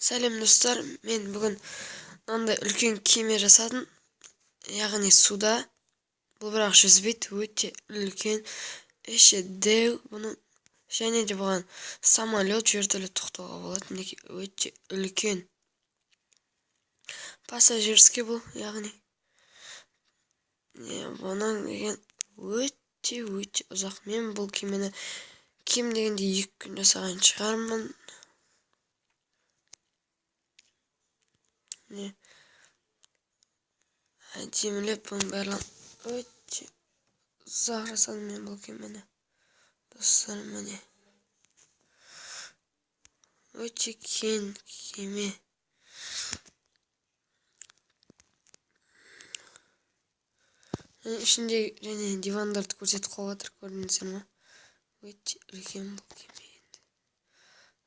Сәлем достар, мен бүгін мынандай үлкен кеме жасадым, яғни суда. Бұл бірақ жүзбейді, өте үлкен, іші дәу. Бұның және де бұған самолет вертолет тоқтауға болады. Мінекей өте үлкен. Пассажирский бұл, яғни бұның деген өте ұзақ. Мен бұл кемені кем дегенде 2 күн жасаған шығармын. Әдемілеп бұның барлығын өте ұзақ жасадым мен бұл кемені. Достар, міне өте кең кеме. Ішінде және дивандарды көрсетіп қойып көрдіңіздер ме? Өте үлкен бұл кеме.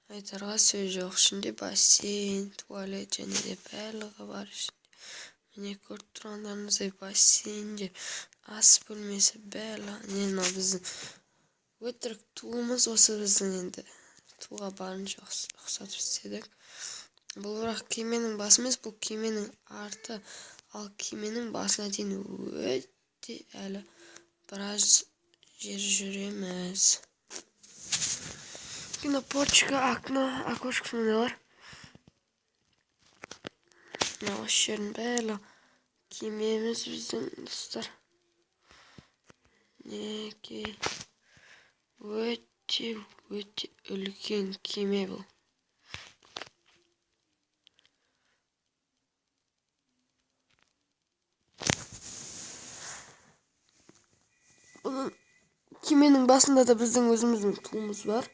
Айтарға сөз жоқ. Ішінде бассейн, туалет және де барлығы бар ішінде. Міне көріп тұрғандарыңыздай бассейнде, ас бөлмесі барлығы. Мынау біздің өтірік туымыз, осы біздің енді туға барынша ұқсатып істедік. Бұл бірақ кеменің басы емес, бұл кеменің арты. Ал кеменің басына дейін өте әлі біраз жер жүреміз. Кинопорчика, окошко мыналар. Осы жердің бәрі кемеміз біздің достар. Некей өте үлкен кеме бұл. Бұның кеменің басында да біздің өзіміздің туымыз бар.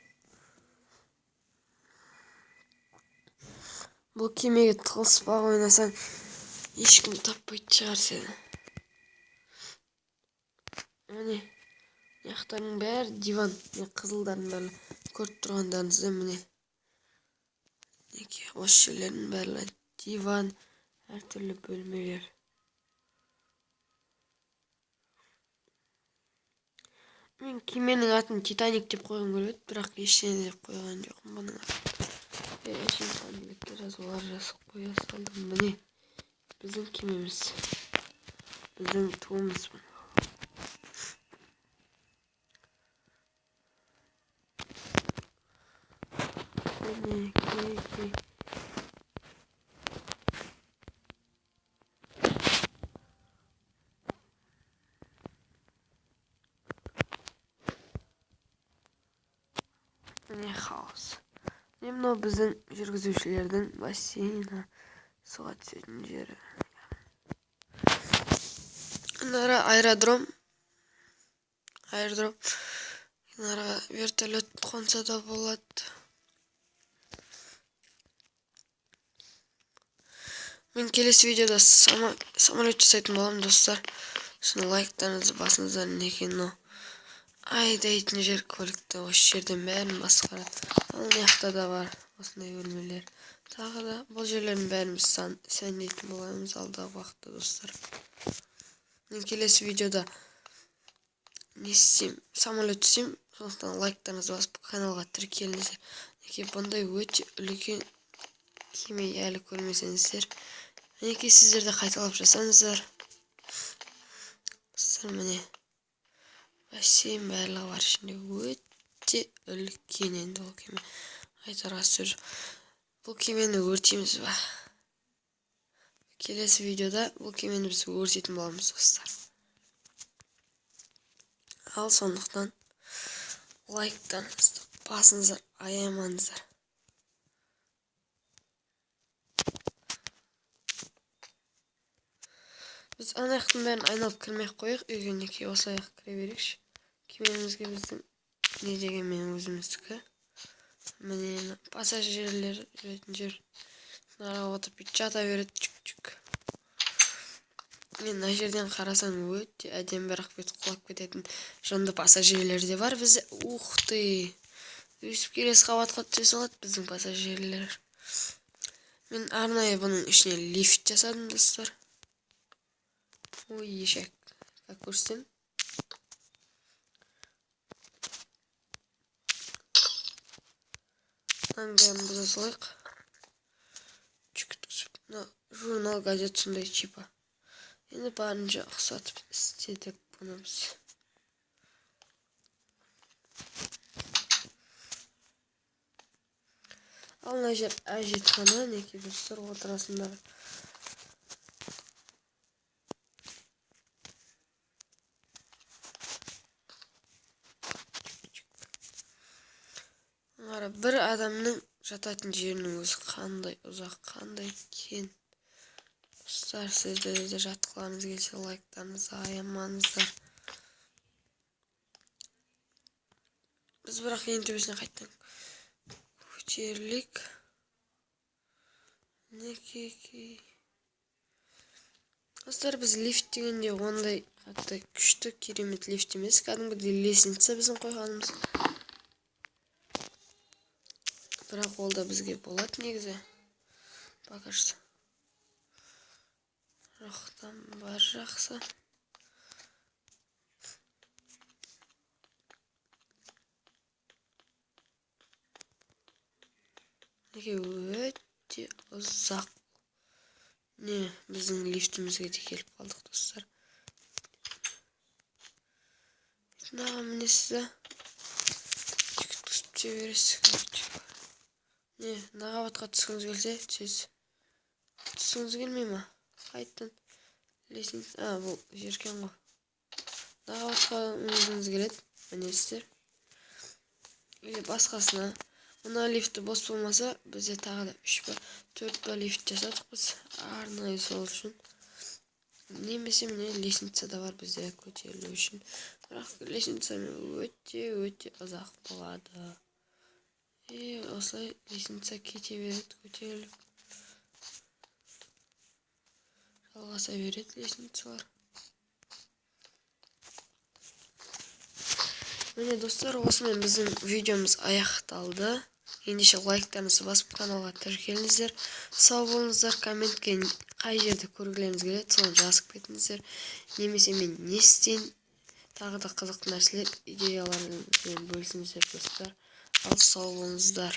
Бұл кемеге тығылыспақ ойнасаң ешкім таппайтын шығар сені. Міне яқтардың бәрі диван, қызылдардың бәрі көріп тұрғандарыңызда міне. Осы жерлердің бәрі диван, әртүрлі бөлмелер. Мен кеменің атын Титаник деп қойғым келеді, бірақ ештеңе деп қойған жоқпын бұның атын. Шын жазулар жазып қоя салдым. Міне біздің кемеміз, біздің туымыз бұл. Міне хаос. Мынау біздің жүргізушілердің бассейні, суға түсетін жері. Мына аэродром. Мына вертолет қонса да болады. Мен келесі видеода самолет жасайтын боламын достар. Шын лайктарыңызды басыңыздар. Некен айдайтын жер көлікті, осы жерден бәрін басқарады. Ал маяқта да бар осындай бөлмелер. Тағы да бұл жерлердің бәріміз сәндейтін боламыз алдағы уақытта достар. Мен келесі видеода не істеймін, самолет түсеймін. Сондықтан лайктарыңызды басып каналға тіркеліңіздер. Неке бұндай өте үлкен кеме әлі көрмесеңіздер, мінекей сіздер де қайталап жасаңыздар. Достар, міне бассейн барлығы бар ішінде, өте үлкен енді бұл кеме. Айтарға сөз жоқ. Бұл кемені өртейміз ба? Келесі видеода бұл кемені біз өртейтін боламыз достар. Ал сондықтан лайктарыңызды басыңыздар, аямаңыздар. Біз анаяқтың бәрін айналып кірмей қойық, үйге неке осы аяқ кіре берекші. Кемемізге біздің не деген мен өзіміздікі. Міне пассажирлер жүретін жер. Нарға отырып жата береді жүк. Мен мына жерден қарасаң өте әдемі, бірақ бет құлап кететін жынды пассажирлер де бар бізде. Ух ты! Өсіп келесі қабатқа түсе салады біздің пассажирлер. Мен арнайы бұның ішіне лифт жасадым достар. Ой, ешек. Как көрсем. Бәрін бұза салайық. Журнал, газет сондай типа. Енді барынша ұқсатып істедік бұны біз. Ал мына жер әжетхана, неке достар, отырасыңдар. Бір адамның жататын жерінің өзі қандай ұзақ, қандай кен. Достар, сіздерде де жатқыларыңыз келсе, лайктарыңызды аямаңыздар. Біз бірақ ең төбесіне қайттан көтерілік. Неке. Достар, біз лифт дегенде ондай қатты күшті керемет лифт емес, кәдімгідей лестница біздің қойғанымыз. Бірақ ол да бізге болады негізі. Пока что. Рахтан бар жақсы. Неге өте ұзақ. Не, біздің лифтімізге де келіп қалдық, достар. Наға мінесіз, түсіп түсе бересіз. Не, нағабатқа түскіңіз келсе, түсіңіз келмей ма? Қайттан лесіңіз. Бұл жеркен ғой. Нағабатқа мінезіңіз келеді, мінесіздер. Или басқасына. Мұна лифті бос болмаса, бізде тағы да 3 ба 4 ба лифт жасадық біз. Арнайы сол үшін. Немесе міне лестница да бар бізде көтерілу үшін. Бірақ лестницамен өте ұзақ болады. Осылай лестница кете береді, көтеріліп. Жалғаса береді лестницалар. Міне достар, осымен біздің видеомыз аяқталды. Ендеше лайктарыңызды басып каналға тіркеліңіздер. Сау болыңыздар, комментке қай жерді көргілеріңіз келеді, соны жазып кетіңіздер. Немесе мен не істейін, тағы да қызықты нәрселер, идеялармен бөлісіңіздер достар. Ал сау болыңыздар.